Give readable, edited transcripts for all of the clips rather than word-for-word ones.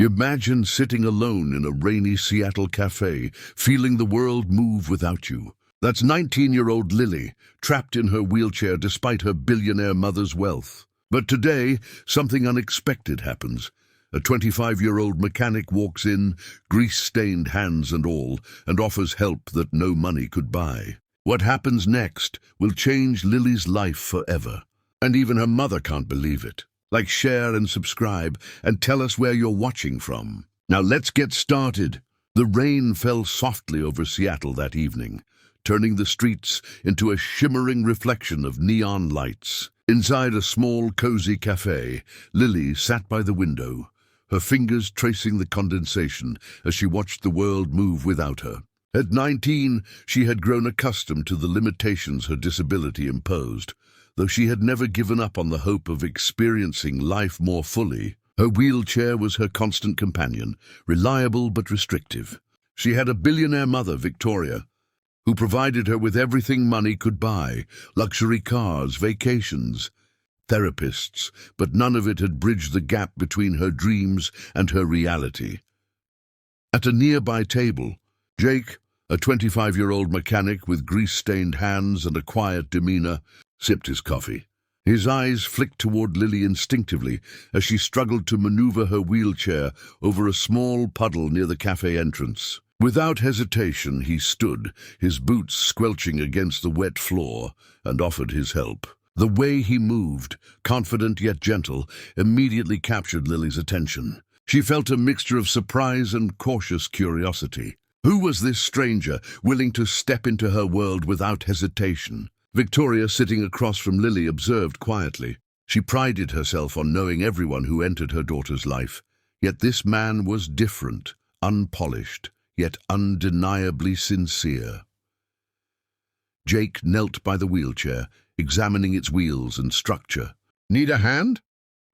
Imagine sitting alone in a rainy Seattle cafe, feeling the world move without you. That's 19-year-old Lily, trapped in her wheelchair despite her billionaire mother's wealth. But today, something unexpected happens. A 25-year-old mechanic walks in, grease-stained hands and all, and offers help that no money could buy. What happens next will change Lily's life forever. And even her mother can't believe it. Like, share and subscribe, and tell us where you're watching from. Now let's get started. The rain fell softly over Seattle that evening, turning the streets into a shimmering reflection of neon lights. Inside a small, cozy cafe, Lily sat by the window, her fingers tracing the condensation as she watched the world move without her. At 19, she had grown accustomed to the limitations her disability imposed. Though she had never given up on the hope of experiencing life more fully, her wheelchair was her constant companion, reliable but restrictive. She had a billionaire mother, Victoria, who provided her with everything money could buy: luxury cars, vacations, therapists, but none of it had bridged the gap between her dreams and her reality. At a nearby table, Jake, a 25-year-old mechanic with grease-stained hands and a quiet demeanor, sipped his coffee. His eyes flicked toward Lily instinctively as she struggled to maneuver her wheelchair over a small puddle near the cafe entrance. Without hesitation, he stood, his boots squelching against the wet floor, and offered his help. The way he moved, confident yet gentle, immediately captured Lily's attention. She felt a mixture of surprise and cautious curiosity. Who was this stranger, willing to step into her world without hesitation? Victoria, sitting across from Lily, observed quietly. She prided herself on knowing everyone who entered her daughter's life. Yet this man was different, unpolished, yet undeniably sincere. Jake knelt by the wheelchair, examining its wheels and structure. "Need a hand?"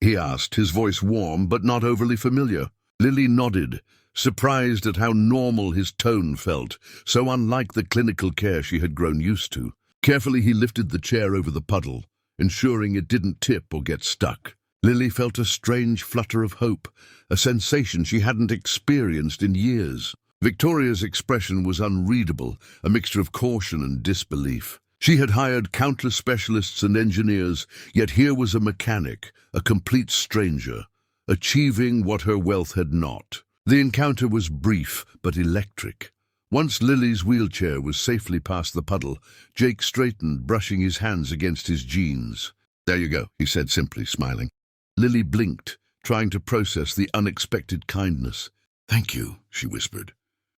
he asked, his voice warm but not overly familiar. Lily nodded, surprised at how normal his tone felt, so unlike the clinical care she had grown used to. Carefully, he lifted the chair over the puddle, ensuring it didn't tip or get stuck. Lily felt a strange flutter of hope, a sensation she hadn't experienced in years. Victoria's expression was unreadable, a mixture of caution and disbelief. She had hired countless specialists and engineers, yet here was a mechanic, a complete stranger, achieving what her wealth had not. The encounter was brief but electric. Once Lily's wheelchair was safely past the puddle, Jake straightened, brushing his hands against his jeans. "There you go," he said simply, smiling. Lily blinked, trying to process the unexpected kindness. "Thank you," she whispered.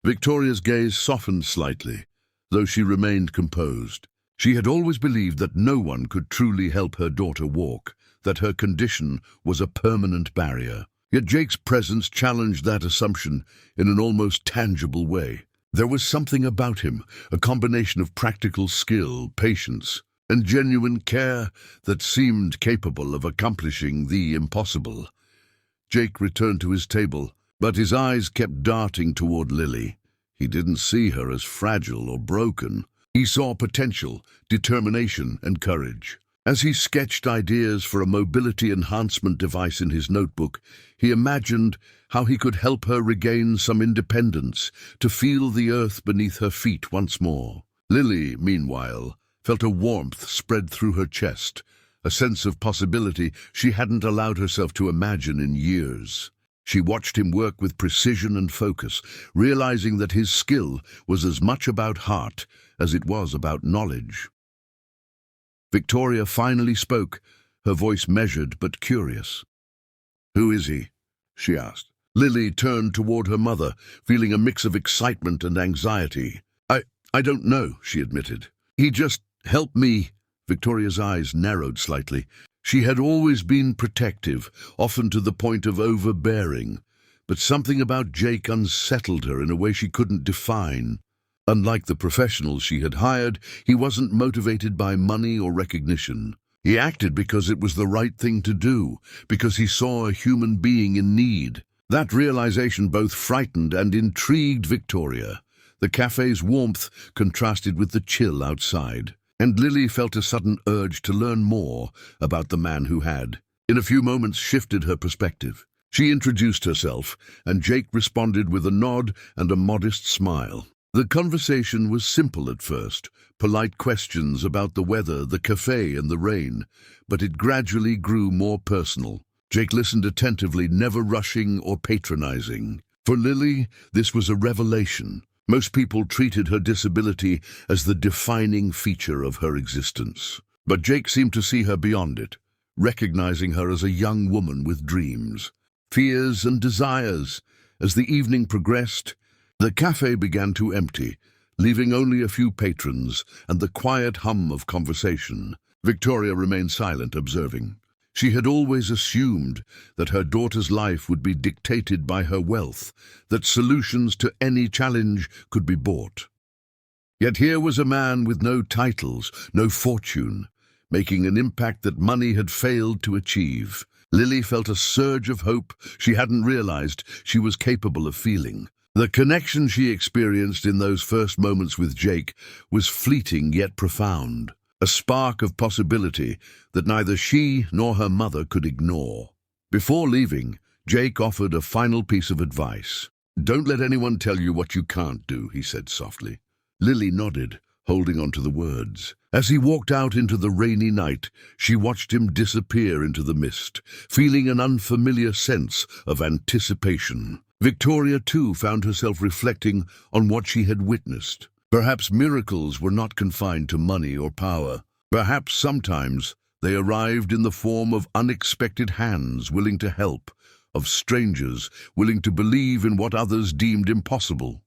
Victoria's gaze softened slightly, though she remained composed. She had always believed that no one could truly help her daughter walk, that her condition was a permanent barrier. Yet Jake's presence challenged that assumption in an almost tangible way. There was something about him, a combination of practical skill, patience, and genuine care that seemed capable of accomplishing the impossible. Jake returned to his table, but his eyes kept darting toward Lily. He didn't see her as fragile or broken. He saw potential, determination, and courage. As he sketched ideas for a mobility enhancement device in his notebook, he imagined how he could help her regain some independence, to feel the earth beneath her feet once more. Lily, meanwhile, felt a warmth spread through her chest, a sense of possibility she hadn't allowed herself to imagine in years. She watched him work with precision and focus, realizing that his skill was as much about heart as it was about knowledge. Victoria finally spoke, her voice measured but curious. "Who is he?" she asked. Lily turned toward her mother, feeling a mix of excitement and anxiety. I don't know," she admitted. "He just helped me." Victoria's eyes narrowed slightly. She had always been protective, often to the point of overbearing, but something about Jake unsettled her in a way she couldn't define. Unlike the professionals she had hired, he wasn't motivated by money or recognition. He acted because it was the right thing to do, because he saw a human being in need. That realization both frightened and intrigued Victoria. The cafe's warmth contrasted with the chill outside, and Lily felt a sudden urge to learn more about the man who had, in a few moments, shifted her perspective. She introduced herself, and Jake responded with a nod and a modest smile. The conversation was simple at first, polite questions about the weather, the cafe, and the rain, but it gradually grew more personal. Jake listened attentively, never rushing or patronizing. For Lily, this was a revelation. Most people treated her disability as the defining feature of her existence. But Jake seemed to see her beyond it, recognizing her as a young woman with dreams, fears, and desires. As the evening progressed, the cafe began to empty, leaving only a few patrons and the quiet hum of conversation. Victoria remained silent, observing. She had always assumed that her daughter's life would be dictated by her wealth, that solutions to any challenge could be bought. Yet here was a man with no titles, no fortune, making an impact that money had failed to achieve. Lily felt a surge of hope she hadn't realized she was capable of feeling. The connection she experienced in those first moments with Jake was fleeting yet profound, a spark of possibility that neither she nor her mother could ignore. Before leaving, Jake offered a final piece of advice. "Don't let anyone tell you what you can't do," he said softly. Lily nodded, holding on to the words. As he walked out into the rainy night, she watched him disappear into the mist, feeling an unfamiliar sense of anticipation. Victoria, too, found herself reflecting on what she had witnessed. Perhaps miracles were not confined to money or power. Perhaps sometimes they arrived in the form of unexpected hands willing to help, of strangers willing to believe in what others deemed impossible.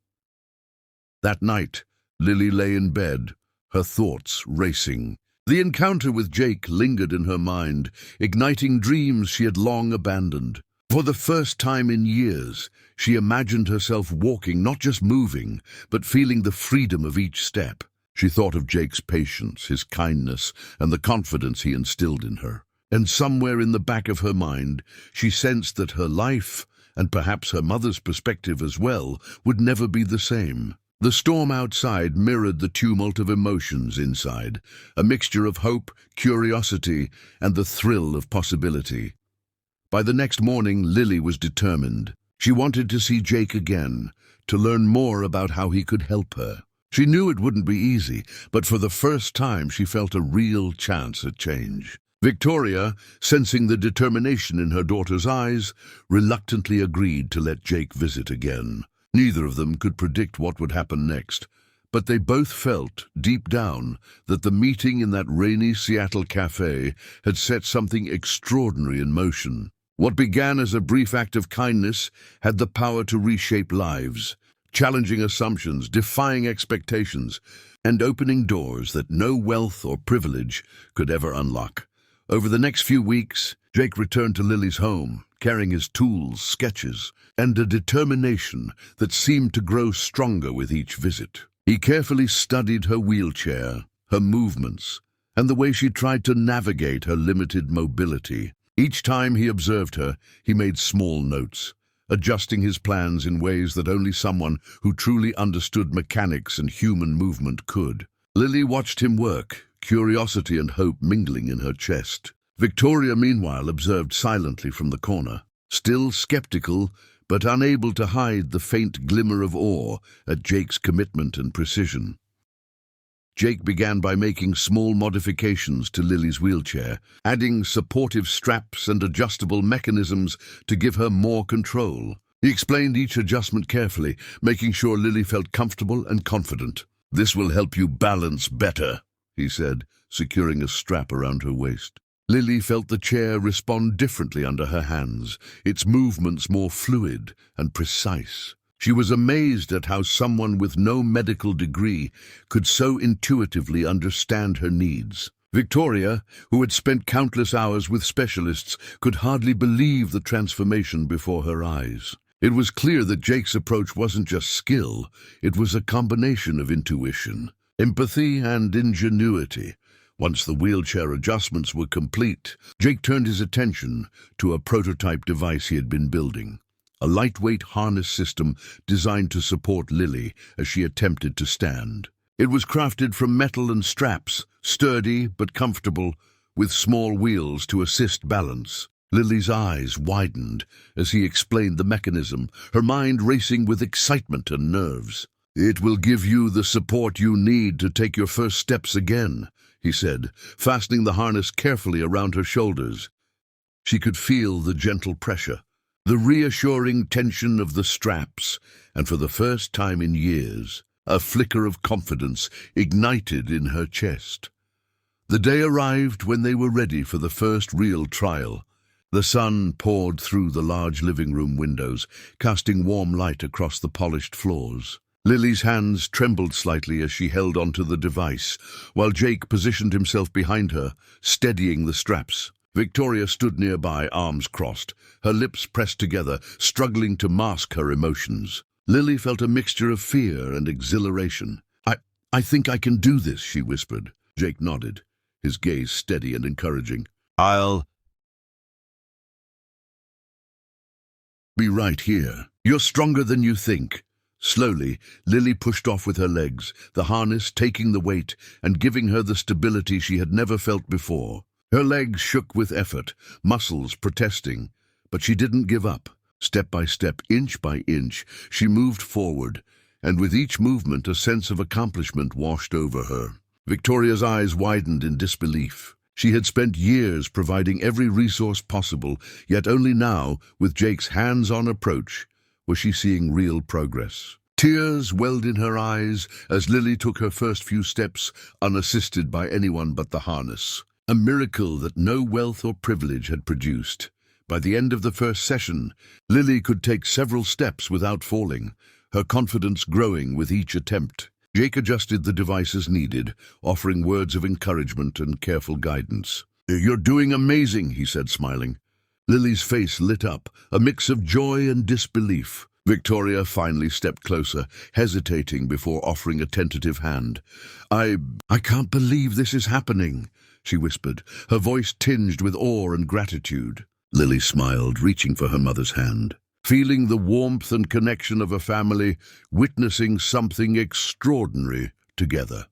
That night, Lily lay in bed, her thoughts racing. The encounter with Jake lingered in her mind, igniting dreams she had long abandoned. For the first time in years, she imagined herself walking, not just moving, but feeling the freedom of each step. She thought of Jake's patience, his kindness, and the confidence he instilled in her. And somewhere in the back of her mind, she sensed that her life, and perhaps her mother's perspective as well, would never be the same. The storm outside mirrored the tumult of emotions inside, a mixture of hope, curiosity, and the thrill of possibility. By the next morning, Lily was determined. She wanted to see Jake again, to learn more about how he could help her. She knew it wouldn't be easy, but for the first time she felt a real chance at change. Victoria, sensing the determination in her daughter's eyes, reluctantly agreed to let Jake visit again. Neither of them could predict what would happen next, but they both felt, deep down, that the meeting in that rainy Seattle cafe had set something extraordinary in motion. What began as a brief act of kindness had the power to reshape lives, challenging assumptions, defying expectations, and opening doors that no wealth or privilege could ever unlock. Over the next few weeks, Jake returned to Lily's home, carrying his tools, sketches, and a determination that seemed to grow stronger with each visit. He carefully studied her wheelchair, her movements, and the way she tried to navigate her limited mobility. Each time he observed her, he made small notes, adjusting his plans in ways that only someone who truly understood mechanics and human movement could. Lily watched him work, curiosity and hope mingling in her chest. Victoria, meanwhile, observed silently from the corner, still skeptical, but unable to hide the faint glimmer of awe at Jake's commitment and precision. Jake began by making small modifications to Lily's wheelchair, adding supportive straps and adjustable mechanisms to give her more control. He explained each adjustment carefully, making sure Lily felt comfortable and confident. "This will help you balance better," he said, securing a strap around her waist. Lily felt the chair respond differently under her hands, its movements more fluid and precise. She was amazed at how someone with no medical degree could so intuitively understand her needs. Victoria, who had spent countless hours with specialists, could hardly believe the transformation before her eyes. It was clear that Jake's approach wasn't just skill, it was a combination of intuition, empathy, and ingenuity. Once the wheelchair adjustments were complete, Jake turned his attention to a prototype device he had been building. A lightweight harness system designed to support Lily as she attempted to stand. It was crafted from metal and straps, sturdy but comfortable, with small wheels to assist balance. Lily's eyes widened as he explained the mechanism, her mind racing with excitement and nerves. "It will give you the support you need to take your first steps again," he said, fastening the harness carefully around her shoulders. She could feel the gentle pressure, the reassuring tension of the straps, and for the first time in years, a flicker of confidence ignited in her chest. The day arrived when they were ready for the first real trial. The sun poured through the large living room windows, casting warm light across the polished floors. Lily's hands trembled slightly as she held onto the device, while Jake positioned himself behind her, steadying the straps. Victoria stood nearby, arms crossed, her lips pressed together, struggling to mask her emotions. Lily felt a mixture of fear and exhilaration. I think I can do this," she whispered. Jake nodded, his gaze steady and encouraging. "I'll be right here. You're stronger than you think." Slowly, Lily pushed off with her legs, the harness taking the weight and giving her the stability she had never felt before. Her legs shook with effort, muscles protesting, but she didn't give up. Step by step, inch by inch, she moved forward, and with each movement a sense of accomplishment washed over her. Victoria's eyes widened in disbelief. She had spent years providing every resource possible, yet only now, with Jake's hands-on approach, was she seeing real progress. Tears welled in her eyes as Lily took her first few steps, unassisted by anyone but the harness. A miracle that no wealth or privilege had produced. By the end of the first session, Lily could take several steps without falling, her confidence growing with each attempt. Jake adjusted the device as needed, offering words of encouragement and careful guidance. "You're doing amazing," he said, smiling. Lily's face lit up, a mix of joy and disbelief. Victoria finally stepped closer, hesitating before offering a tentative hand. I can't believe this is happening," she whispered, her voice tinged with awe and gratitude. Lily smiled, reaching for her mother's hand. Feeling the warmth and connection of a family, witnessing something extraordinary together.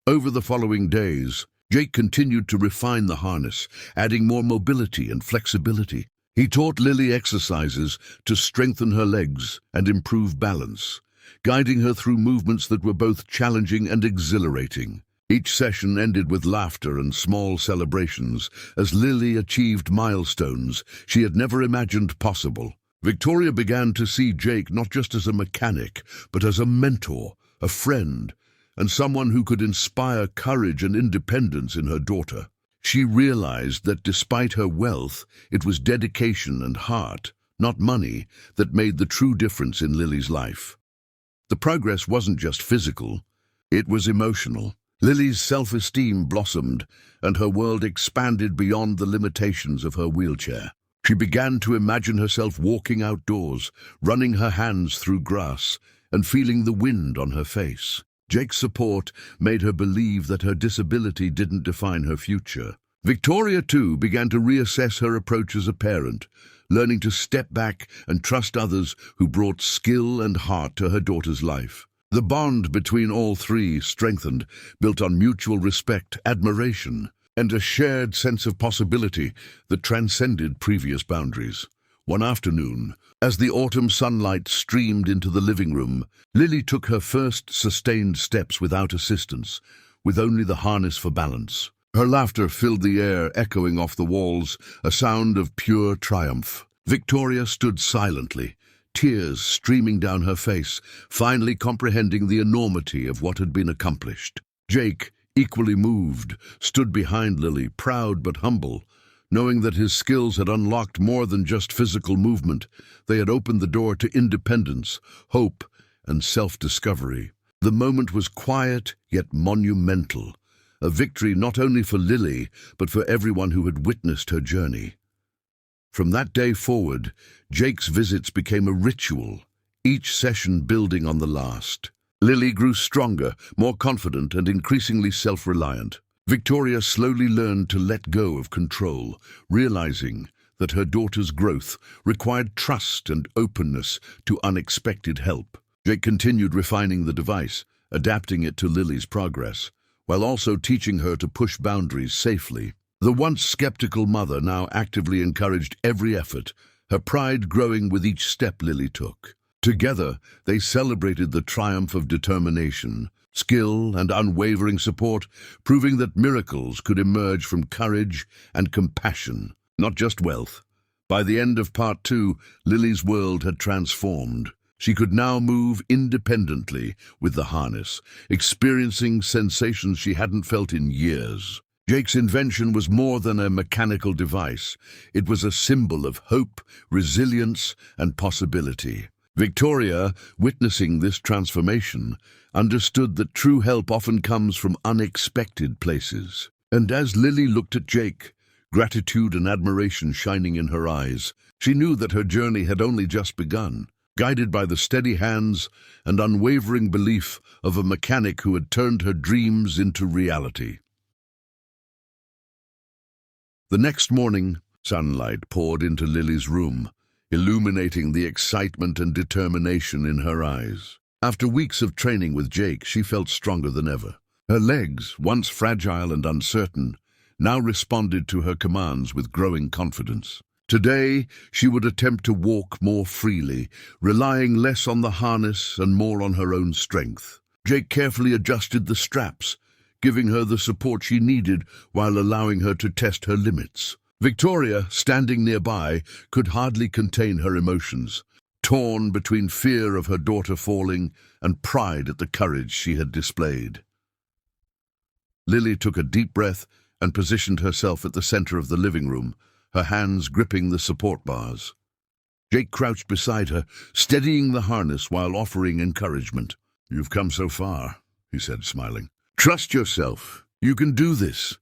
Over the following days, Jake continued to refine the harness, adding more mobility and flexibility. He taught Lily exercises to strengthen her legs and improve balance, guiding her through movements that were both challenging and exhilarating. Each session ended with laughter and small celebrations as Lily achieved milestones she had never imagined possible. Victoria began to see Jake not just as a mechanic, but as a mentor, a friend, and someone who could inspire courage and independence in her daughter. She realized that despite her wealth, it was dedication and heart, not money, that made the true difference in Lily's life. The progress wasn't just physical, it was emotional. Lily's self-esteem blossomed, and her world expanded beyond the limitations of her wheelchair. She began to imagine herself walking outdoors, running her hands through grass, and feeling the wind on her face. Jake's support made her believe that her disability didn't define her future. Victoria, too, began to reassess her approach as a parent, learning to step back and trust others who brought skill and heart to her daughter's life. The bond between all three strengthened, built on mutual respect, admiration, and a shared sense of possibility that transcended previous boundaries. One afternoon, as the autumn sunlight streamed into the living room, Lily took her first sustained steps without assistance, with only the harness for balance. Her laughter filled the air, echoing off the walls, a sound of pure triumph. Victoria stood silently, tears streaming down her face, finally comprehending the enormity of what had been accomplished. Jake, equally moved, stood behind Lily, proud but humble, knowing that his skills had unlocked more than just physical movement. They had opened the door to independence, hope, and self-discovery. The moment was quiet yet monumental, a victory not only for Lily, but for everyone who had witnessed her journey. From that day forward, Jake's visits became a ritual, each session building on the last. Lily grew stronger, more confident, and increasingly self-reliant. Victoria slowly learned to let go of control, realizing that her daughter's growth required trust and openness to unexpected help. Jake continued refining the device, adapting it to Lily's progress, while also teaching her to push boundaries safely. The once skeptical mother now actively encouraged every effort, her pride growing with each step Lily took. Together, they celebrated the triumph of determination, skill, and unwavering support, proving that miracles could emerge from courage and compassion, not just wealth. By the end of part 2, Lily's world had transformed. She could now move independently with the harness, experiencing sensations she hadn't felt in years. Jake's invention was more than a mechanical device. It was a symbol of hope, resilience, and possibility. Victoria, witnessing this transformation, understood that true help often comes from unexpected places. And as Lily looked at Jake, gratitude and admiration shining in her eyes, she knew that her journey had only just begun, guided by the steady hands and unwavering belief of a mechanic who had turned her dreams into reality. The next morning, sunlight poured into Lily's room, illuminating the excitement and determination in her eyes. After weeks of training with Jake, she felt stronger than ever. Her legs, once fragile and uncertain, now responded to her commands with growing confidence. Today, she would attempt to walk more freely, relying less on the harness and more on her own strength. Jake carefully adjusted the straps, giving her the support she needed while allowing her to test her limits. Victoria, standing nearby, could hardly contain her emotions, torn between fear of her daughter falling and pride at the courage she had displayed. Lily took a deep breath and positioned herself at the center of the living room, her hands gripping the support bars. Jake crouched beside her, steadying the harness while offering encouragement. "You've come so far," he said, smiling. "Trust yourself. You can do this."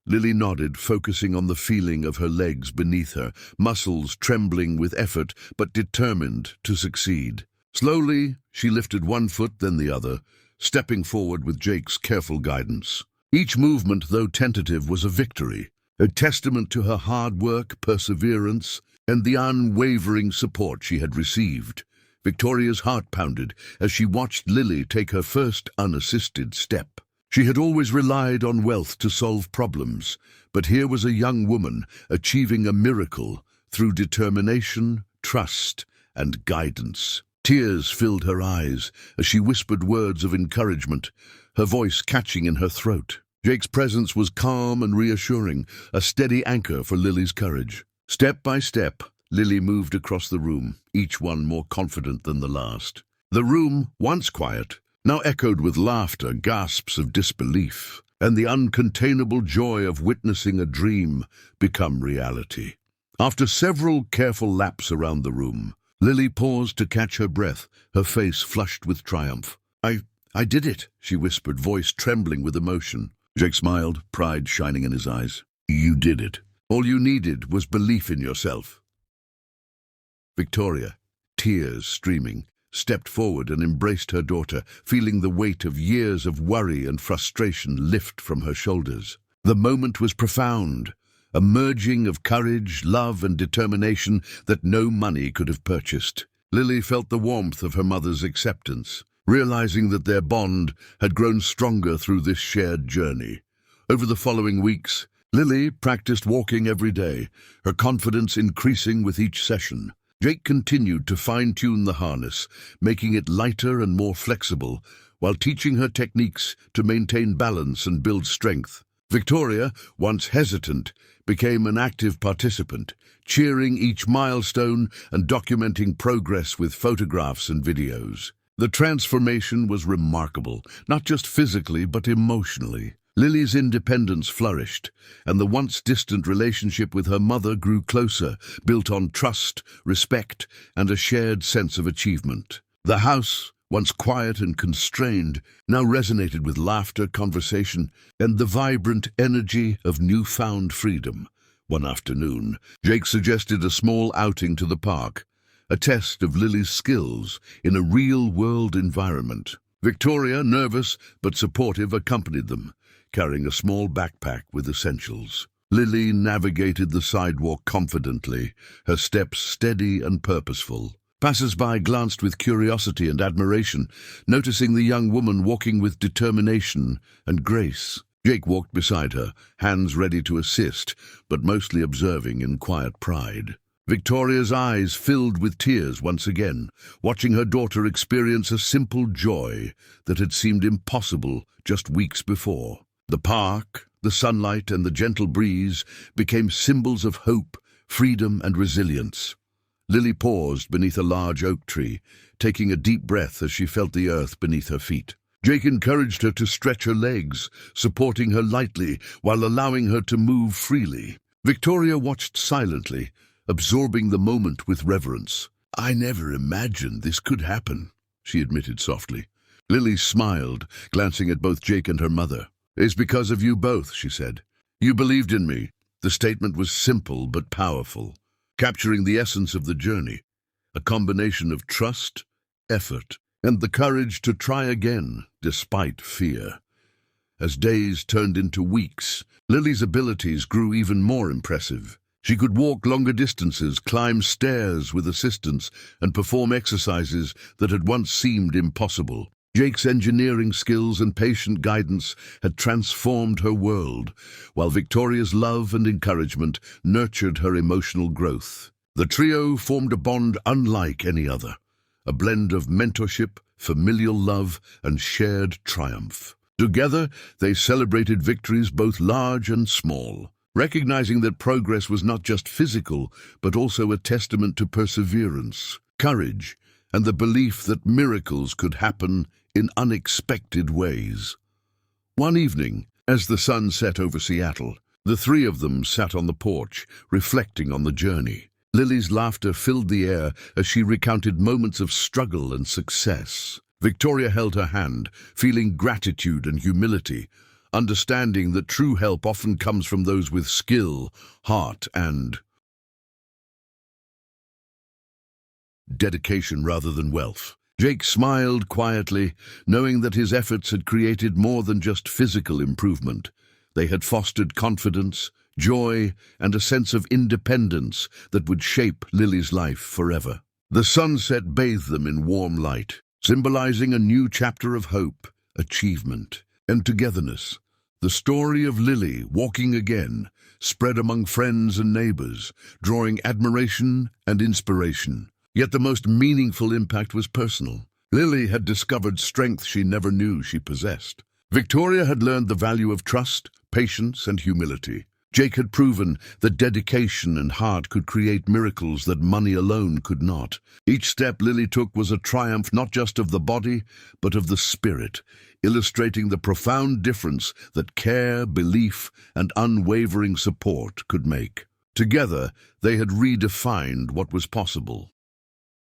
Lily nodded, focusing on the feeling of her legs beneath her, muscles trembling with effort but determined to succeed. Slowly, she lifted one foot then the other, stepping forward with Jake's careful guidance. Each movement, though tentative, was a victory, a testament to her hard work, perseverance, and the unwavering support she had received. Victoria's heart pounded as she watched Lily take her first unassisted step. She had always relied on wealth to solve problems, but here was a young woman achieving a miracle through determination, trust, and guidance. Tears filled her eyes as she whispered words of encouragement, her voice catching in her throat. Jake's presence was calm and reassuring, a steady anchor for Lily's courage. Step by step, Lily moved across the room, each one more confident than the last. The room, once quiet, now echoed with laughter, gasps of disbelief, and the uncontainable joy of witnessing a dream become reality. After several careful laps around the room, Lily paused to catch her breath, her face flushed with triumph. I did it," she whispered, voice trembling with emotion. Jake smiled, pride shining in his eyes. "You did it. All you needed was belief in yourself." Victoria, tears streaming, stepped forward and embraced her daughter, feeling the weight of years of worry and frustration lift from her shoulders. The moment was profound, a merging of courage, love, and determination that no money could have purchased. Lily felt the warmth of her mother's acceptance, realizing that their bond had grown stronger through this shared journey. Over the following weeks, Lily practiced walking every day, her confidence increasing with each session. Jake continued to fine-tune the harness, making it lighter and more flexible, while teaching her techniques to maintain balance and build strength. Victoria, once hesitant, became an active participant, cheering each milestone and documenting progress with photographs and videos. The transformation was remarkable, not just physically but emotionally. Lily's independence flourished, and the once distant relationship with her mother grew closer, built on trust, respect, and a shared sense of achievement. The house, once quiet and constrained, now resonated with laughter, conversation, and the vibrant energy of newfound freedom. One afternoon, Jake suggested a small outing to the park, a test of Lily's skills in a real-world environment. Victoria, nervous but supportive, accompanied them, carrying a small backpack with essentials. Lily navigated the sidewalk confidently, her steps steady and purposeful. Passers-by glanced with curiosity and admiration, noticing the young woman walking with determination and grace. Jake walked beside her, hands ready to assist, but mostly observing in quiet pride. Victoria's eyes filled with tears once again, watching her daughter experience a simple joy that had seemed impossible just weeks before. The park, the sunlight, and the gentle breeze became symbols of hope, freedom, and resilience. Lily paused beneath a large oak tree, taking a deep breath as she felt the earth beneath her feet. Jake encouraged her to stretch her legs, supporting her lightly while allowing her to move freely. Victoria watched silently, absorbing the moment with reverence. "I never imagined this could happen," she admitted softly. Lily smiled, glancing at both Jake and her mother. "It's because of you both," she said. "You believed in me." The statement was simple but powerful, capturing the essence of the journey, a combination of trust, effort, and the courage to try again, despite fear. As days turned into weeks, Lily's abilities grew even more impressive. She could walk longer distances, climb stairs with assistance, and perform exercises that had once seemed impossible. Jake's engineering skills and patient guidance had transformed her world, while Victoria's love and encouragement nurtured her emotional growth. The trio formed a bond unlike any other, a blend of mentorship, familial love, and shared triumph. Together, they celebrated victories both large and small, recognizing that progress was not just physical, but also a testament to perseverance, courage, and the belief that miracles could happen in unexpected ways. One evening, as the sun set over Seattle, the three of them sat on the porch, reflecting on the journey. Lily's laughter filled the air as she recounted moments of struggle and success. Victoria held her hand, feeling gratitude and humility, understanding that true help often comes from those with skill, heart, and dedication rather than wealth. Jake smiled quietly, knowing that his efforts had created more than just physical improvement. They had fostered confidence, joy, and a sense of independence that would shape Lily's life forever. The sunset bathed them in warm light, symbolizing a new chapter of hope, achievement, and togetherness. The story of Lily walking again spread among friends and neighbors, drawing admiration and inspiration. Yet the most meaningful impact was personal. Lily had discovered strength she never knew she possessed. Victoria had learned the value of trust, patience, and humility. Jake had proven that dedication and heart could create miracles that money alone could not. Each step Lily took was a triumph not just of the body, but of the spirit, illustrating the profound difference that care, belief, and unwavering support could make. Together, they had redefined what was possible.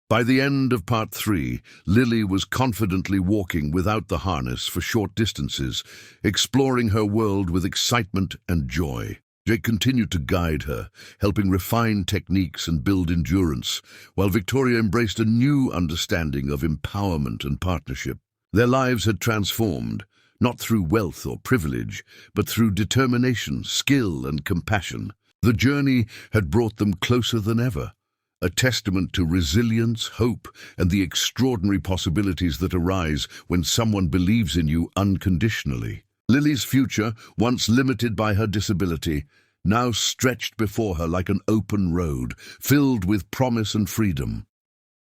By the end of part 3, Lily was confidently walking without the harness for short distances, exploring her world with excitement and joy. Jake continued to guide her, helping refine techniques and build endurance, while Victoria embraced a new understanding of empowerment and partnership. Their lives had transformed, not through wealth or privilege, but through determination, skill, and compassion. The journey had brought them closer than ever, a testament to resilience, hope, and the extraordinary possibilities that arise when someone believes in you unconditionally. Lily's future, once limited by her disability, now stretched before her like an open road, filled with promise and freedom.